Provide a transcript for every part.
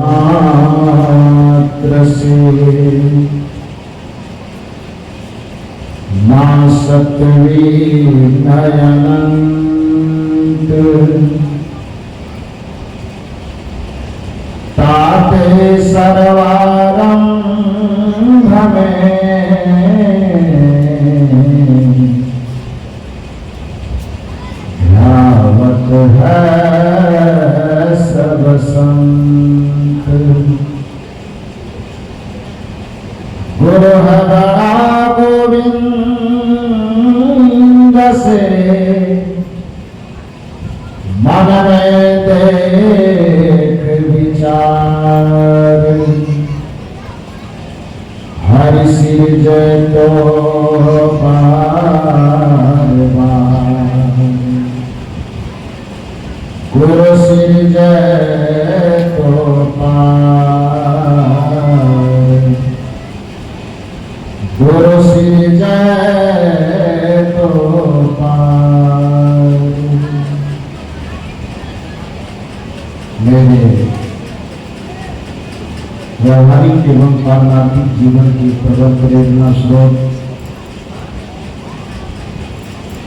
मात्र से मां सत्वी नयनंत ताते सर्वारंभ में ध्यावत है सब संत। गुरु हरा गोविंद से मन में देख विचार हरि सिर जय तो बार बार गुरु सिर जय तो पार गुरु सिर जय तो पार। मेरे व्यवहारिक एवं पारमार्थिक जीवन की प्रबल प्रेरणा स्रोत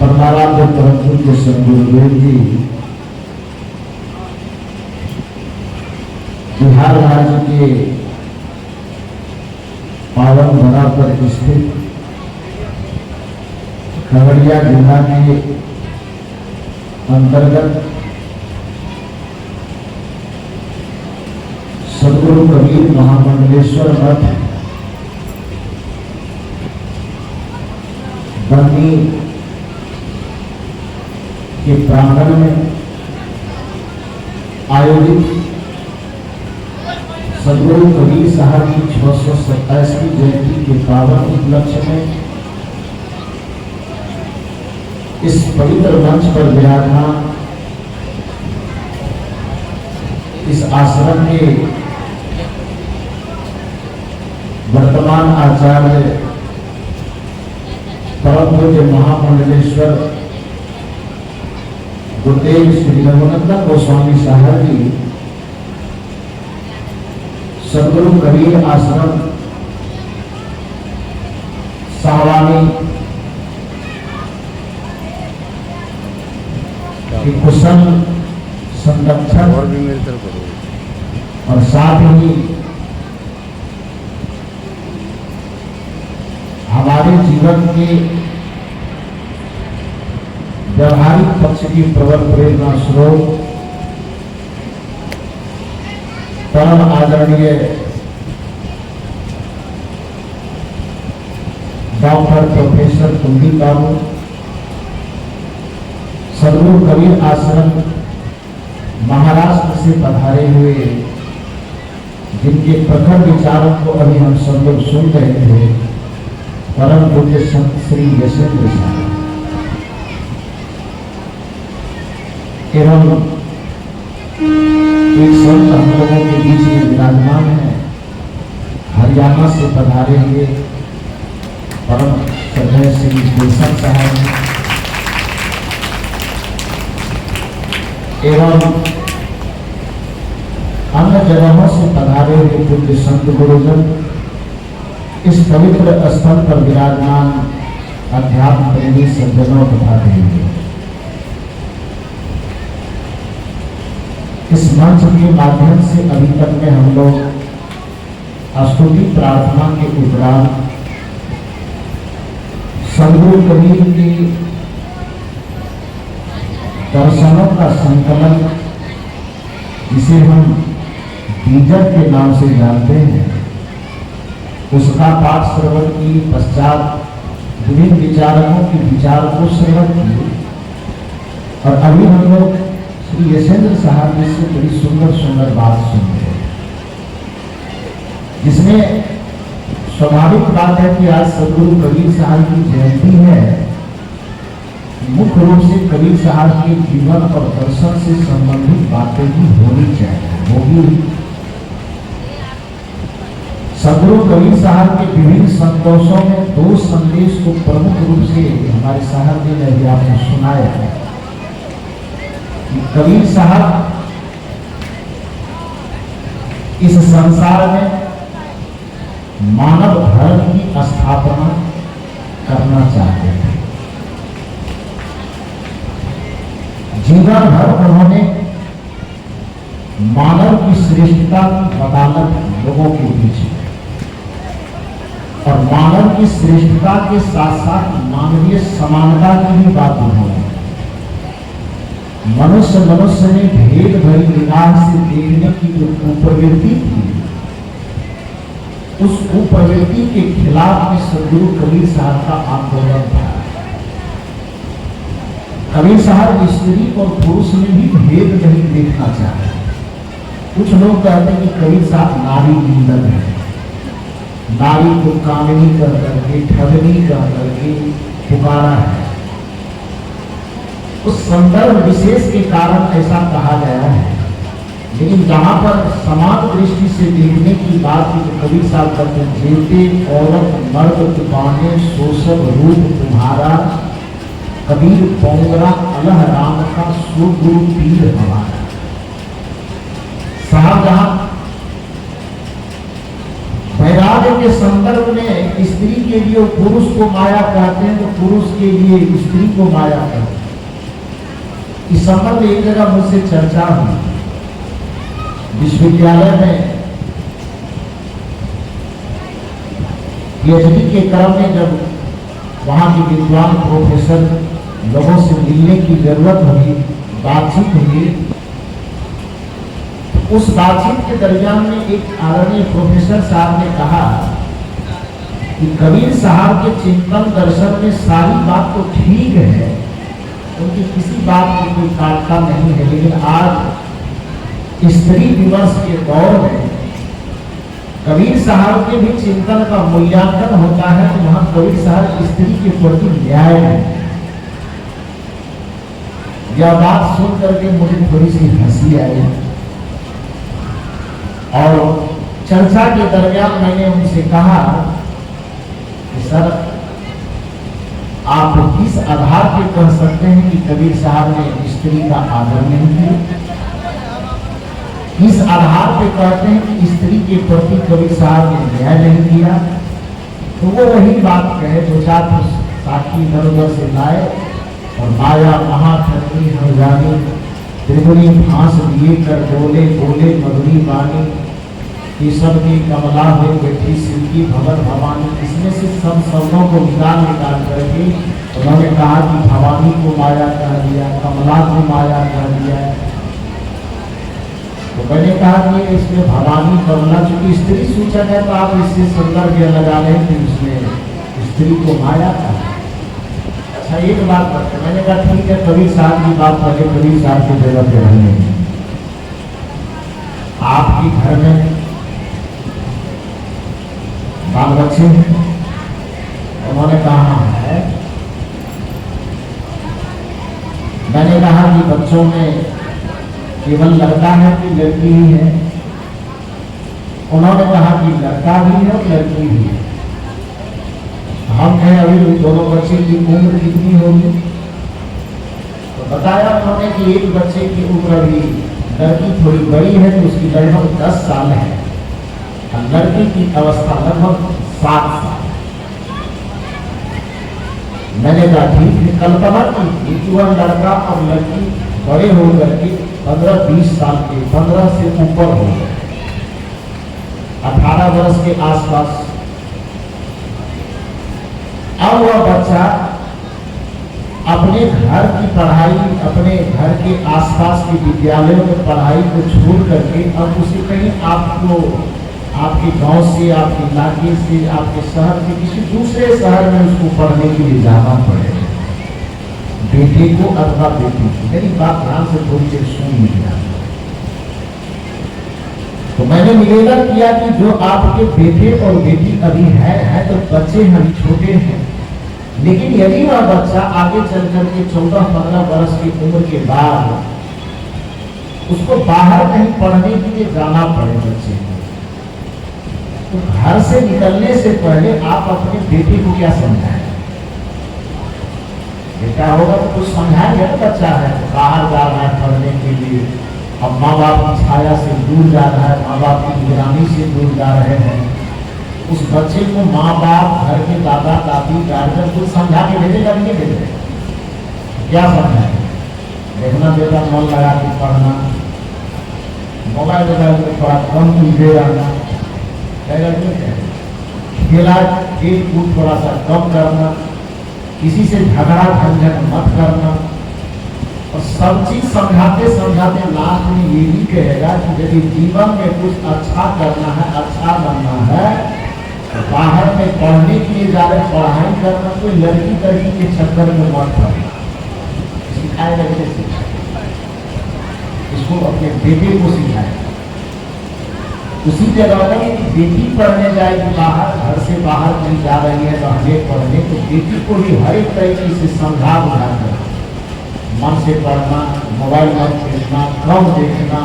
परमाराध्य परम पूज्य सद्गुरुदेव जी बिहार राज्य के पावन धरा पर स्थित खगड़िया जिला के अंतर्गत सद्गुरु कबीर महामंडलेश्वर मठ बन्नी के प्रांगण में आयोजित सद्गुरु कबीर साहब की 627वीं जयंती के पावन उपलक्ष्य में इस पवित्र मंच पर विराजमान इस आश्रम के वर्तमान आचार्य परम पूज्य महामंडलेश्वर गुरुदेव श्री रघुनंदन गोस्वामी साहब जी सद्गुरु कबीर आश्रम सावानी की कुशल संरक्षण और साथ ही हमारे जीवन के व्यवहारिक पक्ष की प्रबल प्रेरणा स्रोत परम आदरणीय डॉक्टर प्रोफेसर कुलदीप बाबू सद्गुरु कबीर आश्रम महाराष्ट्र से पधारे हुए जिनके प्रखर विचारों को अभी हम सब लोग सुन रहे थे परम पूज्य संत श्री यशेंद्र साहब एवं एक संत हम लोगों के बीच में विराजमान है हरियाणा से पधारे हुए परम श्रद्धेय श्री गुलशन साहब एवं अन्य जगहों से पधारे हुए पूज्य संत गुरुजन इस पवित्र स्थल पर विराजमान अध्यात्म प्रेमी सज्जनों तथा देवी इस मंच के माध्यम से अभी तक में हम लोग स्तुति प्रार्थना के उपरांत सद्गुरु कबीर की दर्शनों का संकलन जिसे हम बीजक के नाम से जानते हैं उसका पाठ श्रवण की पश्चात विभिन्न विचारकों के विचार को श्रवण किए और अभी हम लोग श्री यशेंद्र साहब जी से बड़ी सुंदर सुंदर बात सुनते हैं जिसमें स्वाभाविक बात है कि आज सद्गुरु कबीर साहब की जयंती है। मुख्य रूप से कबीर साहब के जीवन और दर्शन से संबंधित बातें भी होनी चाहिए। वो भी सद्गुरु कबीर साहब के विभिन्न संतोषों में दो संदेश को प्रमुख रूप से हमारे साहब जी ने भी आपको सुनाया है। कबीर साहब इस संसार में मानव धर्म की स्थापना करना चाहते थे। जीवन भर उन्होंने मानव की श्रेष्ठता की वकालत लोगों के बीच और मानव की श्रेष्ठता के साथ साथ मानवीय समानता की भी बात उन्होंने। मनुष्य में भेद भरी निगाह से देखने की जो कुप्रवृत्ति थी, उस कुप्रवृत्ति के खिलाफ में सदगुरु कबीर साहब का आंदोलन था। कबीर साहब स्त्री और पुरुष में भी भेद नहीं देखना चाहते। कुछ लोग कहते हैं कि कबीर साहब नारी निंदक है, नारी को कामिनी कर करके ठगनी कर करके पुकारा है। उस संदर्भ विशेष के कारण ऐसा कहा गया है, लेकिन जहां पर समान दृष्टि से देखने की बात है तो कबीर साहब कहते हैं, जेते औरत मर्द बाने सो सब रूप तुम्हारा, कबीर पोंगरा अलह राम का सुगुरु पीर हमारा। साहब जहां वैराग्य के संदर्भ में स्त्री के लिए पुरुष को माया कहते हैं, तो पुरुष के लिए स्त्री को माया कहते हैं। इस संबंध एक जगह मुझसे चर्चा हुई विश्वविद्यालय में। पीएचडी के क्रम में जब वहां के विद्वान प्रोफेसर लोगों से मिलने की जरूरत हुई, बातचीत हुई, उस बातचीत के दरमियान में एक आदरणीय प्रोफेसर साहब ने कहा कि कबीर साहब के चिंतन दर्शन में सारी बात तो ठीक है, उनकी किसी बात की कोई काटता नहीं है, लेकिन आज स्त्री दिवस के दौर में कबीर साहब के भी चिंतन का मूल्यांकन होता है, तो वहां कबीर साहब स्त्री के प्रति न्याय है। यह बात सुन करके मुझे थोड़ी सी हंसी आई और चर्चा के दरमियान मैंने उनसे कहा कि सर, आप किस आधार पर कह सकते हैं कि कबीर साहब ने स्त्री का आदर नहीं किया? किस आधार पे कहते हैं कि स्त्री के प्रति कबीर साहब ने न्याय नहीं किया? तो वो वही बात कहे, दो चार साथी इधर उधर से लाए और माया महाठगी हम जानी, त्रिपुरी फांस दिए कर बोले बोले मधुरी वाणी, केशव की कमला में बैठी सिल्की भवन भवानी। इसमें से सब शब्दों को निकाल करके उन्होंने कहा कि भवानी को माया कह दिया, कमला को माया कह दिया। तो मैंने कहा कि इसमें भवानी कमला चूंकि स्त्री सूचक है, तो आप इससे संदर्भ यह लगा रहे कि उसमें स्त्री को माया कहा। अच्छा, एक बात करते, मैंने कहा ठीक है, कबीर साहब की बात पहले कबीर साहब की जगह पे रहने। आपके घर में बाल बच्चे हैं? उन्होंने कहा है। मैंने कहा कि बच्चों में केवल लड़का है कि लड़की ही है? उन्होंने कहा कि लड़का भी है और लड़की भी है। हम हैं अभी दोनों बच्चे की उम्र कितनी होगी? तो बताया उन्होंने कि एक बच्चे की उम्र भी, लड़की थोड़ी बड़ी है तो उसकी लगभग 10 साल है, लड़की की अवस्था लगभग 7 साल। मैंने कहा ठीक है, कल्पना की कि वह लड़का और लड़की बड़े होकर के 15-20 साल के, 15 से ऊपर हो गए, 18 वर्ष के आसपास। अब वह बच्चा अपने घर की पढ़ाई, अपने घर के आसपास के विद्यालयों में पढ़ाई को छोड़ करके अब उसे कहीं आपको आपके गांव से, आपके इलाके से, आपके शहर से किसी दूसरे शहर में उसको पढ़ने के लिए जाना पड़ेगा, बेटे को अथवा बेटी को। मेरी बात ध्यान से थोड़ी देर सुन लीजिए। तो मैंने निवेदन किया कि जो आपके बेटे और बेटी अभी है तो बच्चे हम छोटे हैं, लेकिन यदि वह बच्चा आगे चल करके 14-15 वर्ष की उम्र के बाद उसको बाहर कहीं पढ़ने के लिए जाना पड़े बच्चे को, तो घर से निकलने से पहले आप अपने बेटे को क्या समझाएं? बेटा होगा तो कुछ समझाएंगे ना, बच्चा है बाहर जा रहा है पढ़ने के लिए, अब माँ बाप की छाया से दूर जा रहा है, माँ बाप की निगरानी से दूर जा रहे हैं। उस बच्चे को माँ बाप, घर के दादा दादी, गार्जियन कुछ समझा के भेजेगा नहीं भेजेगा? क्या समझाए? देखना बेटा मन लगा के पढ़ना, मोबाइल में थोड़ा कम कीजिए रहना, खेला खेल कूद थोड़ा सा कम करना, किसी से झगड़ा झंझट मत करना। और सब चीज समझाते समझाते लास्ट में ये भी कहेगा कि यदि जीवन में कुछ अच्छा करना है, अच्छा बनना है, तो बाहर में पढ़ने के लिए जा रहे, पढ़ाई करना, कोई लड़की लड़की के चक्कर में मत पड़ना। सिखाएगा कैसे? इसको अपने बेटे को सिखाएगा। उसी जगह कि बेटी पढ़ने जाएगी बाहर, घर से बाहर कहीं जा रही है तो हमें पढ़ने, तो बेटी को भी हर एक तरीके से समझा बुझा कर मन से पढ़ना, मोबाइल मत देखना, कम देखना,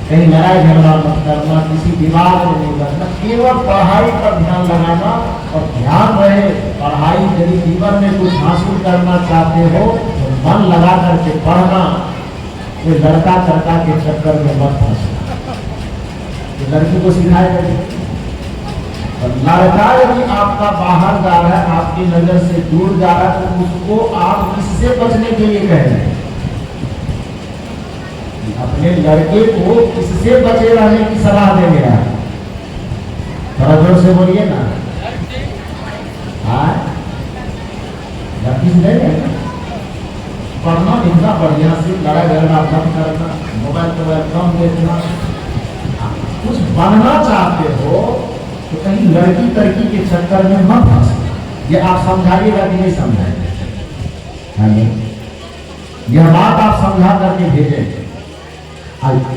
कहीं लड़ाई झगड़ा मत करना, किसी विवाद में नहीं करना, केवल पढ़ाई पर ध्यान लगाना। और ध्यान रहे पढ़ाई, यदि जीवन में कुछ हासिल करना चाहते हो तो मन लगा करके पढ़ना, कोई लड़का चड़का के चक्कर में मत फंसना। लड़की को सिखाएगा। और लड़का यदि आपका बाहर जा रहा है, आपकी नजर से दूर जा रहा है, तो उसको आप इससे बचने के लिए कहेंगे। अपने लड़के को इससे बचे रहने की सलाह देंगे आप। थोड़ा जोर से बोलिए ना। हाँ, लड़की से नहीं पढ़ना लिखना बढ़िया से, लड़ाई झगड़ा कम करना, मोबाइल कम देखना। कुछ बनना चाहते हो तो कहीं लड़की तड़की के चक्कर में मत फंसना। ये आप समझाइएगा कि नहीं समझाएंगे? यह बात आप समझा करके भेजेंगे।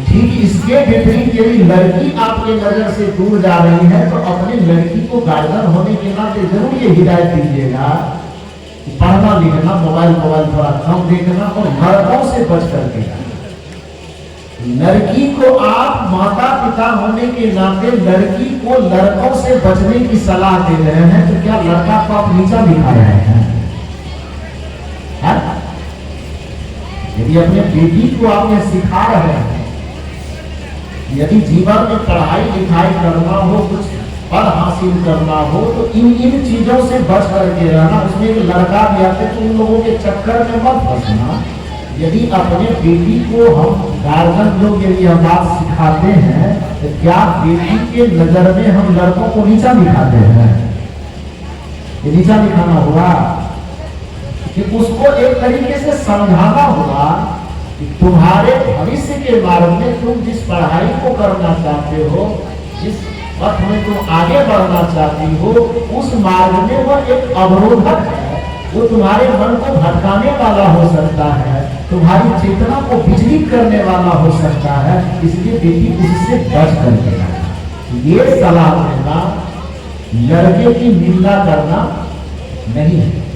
ठीक इसके विपरीत यदि लड़की आपके नजर से दूर जा रही है तो अपनी लड़की को गार्जियन होने के नाते जरूर ये हिदायत दीजिएगा कि पढ़ना लिखना, मोबाइल थोड़ा कम देखना और लड़कों से बच करके जाना। लड़की को आप माता पिता होने के नाते लड़की को लड़कों से बचने की सलाह दे रहे हैं, तो क्या लड़का को आप नीचा दिखा रहे हैं? यदि अपने बेटी को आपने सिखा रहे हैं, यदि जीवन में पढ़ाई लिखाई करना हो, कुछ पद हासिल करना हो, तो इन चीजों से बच करके रहना। उसमें एक लड़का भी आते तो उन लोगों के चक्कर में मत फंसना। यदि अपने बेटी को हम गार्जियन लोग यदि हम बात सिखाते हैं, तो क्या बेटी के नजर में हम लड़कों को नीचा दिखाते हैं? ये नीचा दिखाना होगा कि उसको एक तरीके से समझाना होगा कि तुम्हारे भविष्य के बारे में, तुम जिस पढ़ाई को करना चाहते हो, जिस पथ में तुम आगे बढ़ना चाहती हो, उस मार्ग में वह एक अवरोधक है। वो तुम्हारे मन को भटकाने वाला हो सकता है, तुम्हारी चेतना को विचलित करने वाला हो सकता है। इसलिए बेटी उससे बच करके रहना। ये सलाह देना लड़के की निंदा करना नहीं है।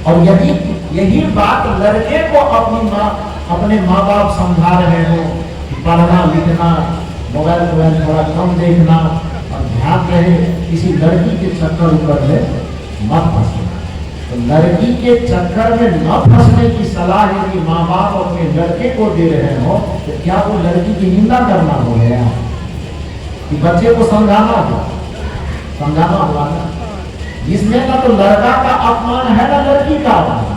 और यदि यही बात लड़के को अपने माँ बाप समझा रहे हो कि पढ़ना लिखना, मोबाइल थोड़ा कम देखना, और ध्यान रहे किसी लड़की के चक्कर ऊपर में मत फंसना, तो लड़की के चक्कर में न फंसने की सलाह यदि माँ बाप अपने लड़के को दे रहे हो, तो क्या वो लड़की की निंदा करना हो गया? कि बच्चे को समझाना हुआ ना। इसमें ना तो लड़का का अपमान है ना लड़की का अपमान है।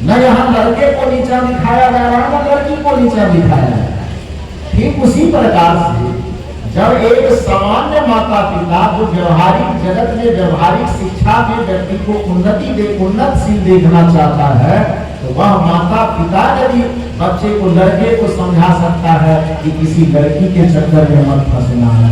न यहाँ लड़के को नीचा दिखाया जा रहा है ना लड़की को नीचा दिखाया जा रहा है। ठीक उसी प्रकार से जब एक सामान्य माता पिता जो व्यवहारिक जगत में व्यवहारिक शिक्षा में व्यक्ति को उन्नतशील देखना चाहता है, तो वह माता पिता यदि बच्चे को, लड़के को समझा सकता है कि किसी लड़की के चक्कर में मत फंसना है।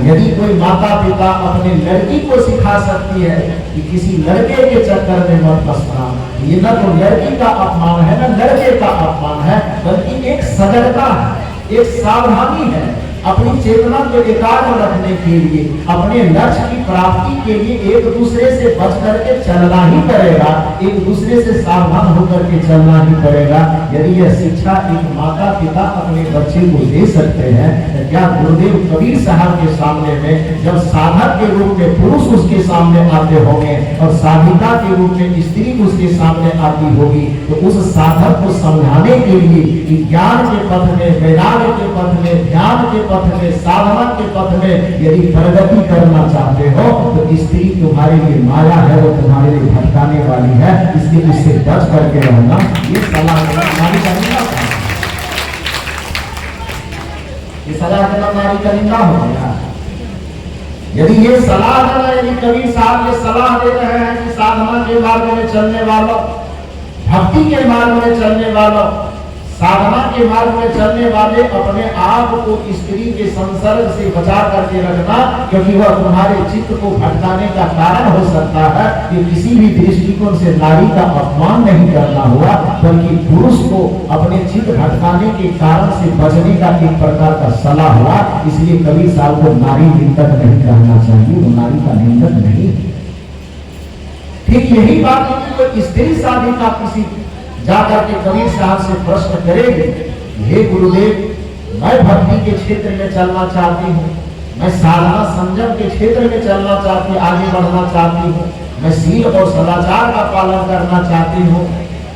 यदि कोई माता पिता अपने लड़की को सिखा सकती है कि किसी लड़के के चक्कर में मत फंसना, ये न तो लड़की का अपमान है न लड़के का अपमान है, बल्कि एक सजगता है, एक सावधानी है। अपनी चेतना को एकाग्र रखने के लिए, अपने लक्ष्य की प्राप्ति के लिए एक दूसरे से बच करके चलना ही पड़ेगा, एक दूसरे से सावधान होकर के चलना ही पड़ेगा। यदि यह शिक्षा एक माता पिता अपने बच्चे को दे सकते हैं, तो क्या गुरुदेव कबीर साहब के सामने में जब साधक के रूप में पुरुष उसके सामने आते होंगे और साधिका के रूप में स्त्री उसके सामने आती होगी, तो उस साधक को समझाने के लिए ज्ञान के पथ में, वैराग्य के पथ में, ध्यान के पथ में, साधना के पथ में यदि प्रगति करना चाहते हो, तो स्त्री तुम्हारे लिए माया है, वो तुम्हारे लिए भटकाने वाली है, इसलिए उससे बच करके रहना। ये सलाह नारी का निंदा है, ये सलाह देना नारी का निंदा हो गया। यदि ये सलाह देना, यदि कबीर साहब ये सलाह दे रहे हैं कि साधना के मार्ग में चलने वालों, भक्ति के मार्ग में चलने वालों, साधना के मार्ग में चलने वाले अपने आप को स्त्री के संसर्ग से बचा करके रखना, क्योंकि वह तुम्हारे चित्त को भटकाने का कारण हो सकता है। कि किसी भी दृष्टिकोण से नारी का अपमान नहीं करना हुआ, बल्कि पुरुष को अपने चित्त भटकाने के कारण से बचने का एक प्रकार का सलाह हुआ। इसलिए कबीर साहब को नारी निंदक नहीं कहना चाहिए, वो नारी का निंदक नहीं। ठीक यही बात है कि कोई स्त्री साधिका किसी जाकर के कबीर साहब से प्रश्न करेंगे, हे गुरुदेव, मैं भक्ति के क्षेत्र में चलना चाहती हूँ, मैं साधना संयम के क्षेत्र में चलना चाहती, आगे बढ़ना चाहती हूँ, मैं सील और सदाचार का पालन करना चाहती हूँ,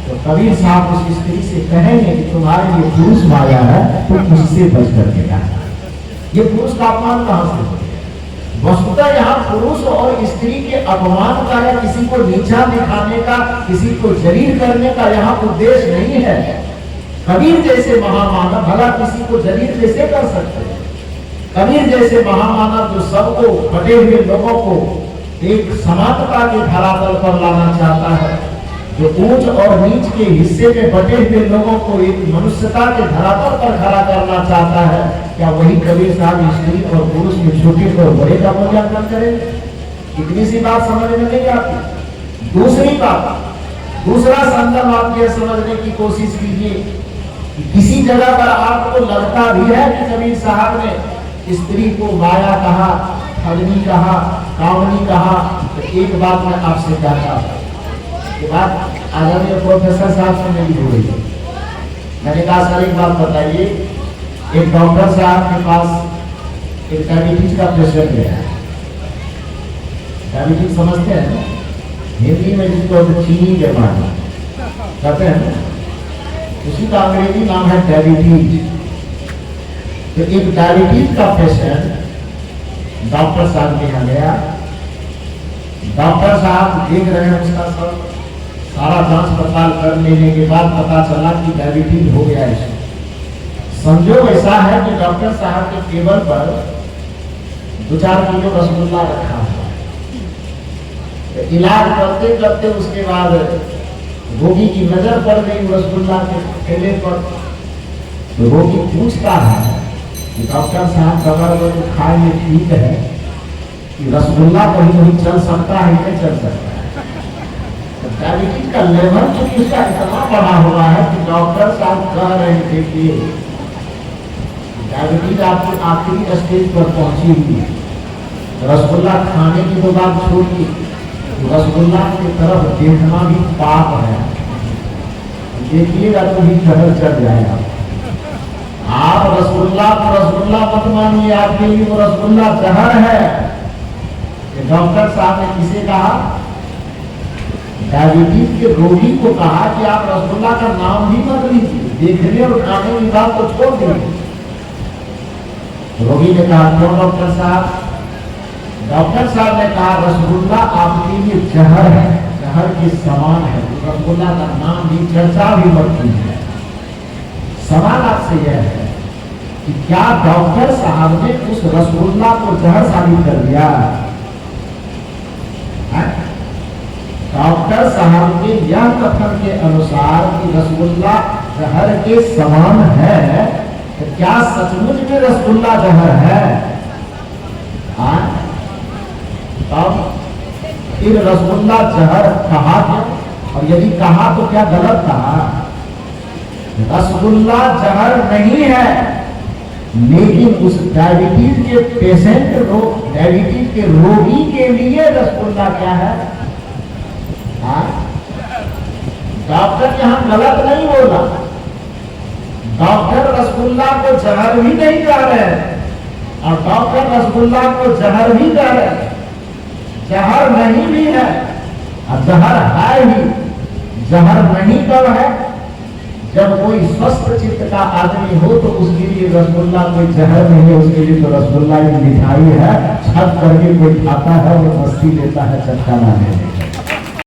तो कबीर साहब उस स्त्री से कहेंगे कि तुम्हारे लिए पुरुष माया है, तुम उससे बच करके रहना। ये पुरुष का अपमान कहाँ से हो? वस्तुतः यहाँ पुरुष और स्त्री के अपमान का या किसी को नीचा दिखाने का, किसी को जलील करने का यहाँ उद्देश्य नहीं है। कबीर जैसे महामानव भला किसी को जलील कैसे कर सकते हैं? कबीर जैसे महामानव जो सबको, बटे हुए लोगों को एक समानता के धरातल पर लाना चाहता है, जो ऊंच और नीच के हिस्से में बटे हुए लोगों को एक मनुष्यता के धरातल पर खड़ा करना चाहता है, क्या वही कबीर साहब स्त्री और पुरुष में छोटे और बड़े का मूल्यांकन करेंगे? इतनी सी बात समझ में नहीं आती। दूसरी बात, दूसरा संदर्भ आप यह समझने की कोशिश कीजिए कि किसी जगह पर आपको लगता भी है कि कबीर साहब ने स्त्री को माया कहा, ठगनी कहा, कामनी कहा, तो एक बात मैं आपसे कहता हूं, ये बात आदरणीय प्रोफेसर साहब से मेरी हो रही है। मैंने कहा सर एक बात बताइए, एक डॉक्टर साहब के पास एक डायबिटीज का पेशेंट गया है। डायबिटीज समझते हैं हिंदी में जिसको चीनी बीमारी कहते हैं, उसी का अंग्रेजी नाम है डायबिटीज। तो एक डायबिटीज का पेशेंट डॉक्टर साहब के यहाँ गया। डॉक्टर साहब देख रहे हैं उसका सब सारा जांच पड़ताल कर लेने के बाद पता चला कि डायबिटीज हो गया है। संजोग ऐसा है कि डॉक्टर साहब के टेबल पर 2-4 किलो रसगुल्ला रखा हुआ है। इलाज करते करते उसके बाद रोगी की नजर पड़ गई रसगुल्ला के ठेले पर। तो रोगी पूछता है कि डॉक्टर साहब कमर में तो खाए में ठीक है कि रसगुल्ला कहीं कहीं चल सकता है, नहीं चल सकता है। डायबिटीज का लेवल चूंकि उसका इतना बढ़ा हुआ है कि डॉक्टर साहब कह रहे थे कि डायबिटीज आपकी आखिरी स्टेज पर पहुंची हुई है। रसगुल्ला खाने की तो बात छोड़िए, रसगुल्ला की तरफ देखना भी पाप है। देखिएगा तो भी कहर चढ़ जाएगा। आप रसगुल्ला को रसगुल्ला मत मानिए, आपके लिए वो रसगुल्ला जहर है। डॉक्टर साहब ने किसे कहा? डायबिटीज के रोगी को कहा कि आप रसगुल्ला का नाम भी मत लीजिए, देखने और खाने की बात को छोड़ दीजिए। रोगी ने कहा क्यों डॉक्टर साहब? डॉक्टर साहब ने कहा रसगुल्ला आपके लिए जहर है, जहर के समान है, रसगुल्ला का नाम भी चर्चा भी मत कीजिए। सवाल आपसे यह है कि क्या डॉक्टर साहब ने उस रसगुल्ला को जहर साबित कर दिया? डॉक्टर साहब के यह कथन के अनुसार कि रसगुल्ला जहर के समान है, तो क्या सचमुच में रसगुल्ला जहर है? तब फिर रसगुल्ला जहर कहा क्यों? और यदि कहा तो क्या गलत कहा? रसगुल्ला जहर नहीं है, लेकिन उस डायबिटीज के पेशेंट डायबिटीज के रोगी के लिए रसगुल्ला क्या है? डॉक्टर यहां गलत नहीं बोला। डॉक्टर रसगुल्ला को जहर भी नहीं कह रहे हैं और डॉक्टर रसगुल्ला को जहर भी कह रहे हैं। जहर नहीं भी है और जहर है ही। जहर नहीं कब है? जब कोई स्वस्थ चित्त का आदमी हो तो उसके लिए रसगुल्ला कोई जहर नहीं है, उसके लिए तो रसगुल्ला एक मिठाई है। छत करके कोई खाता है और मस्ती लेता है चटकाना में।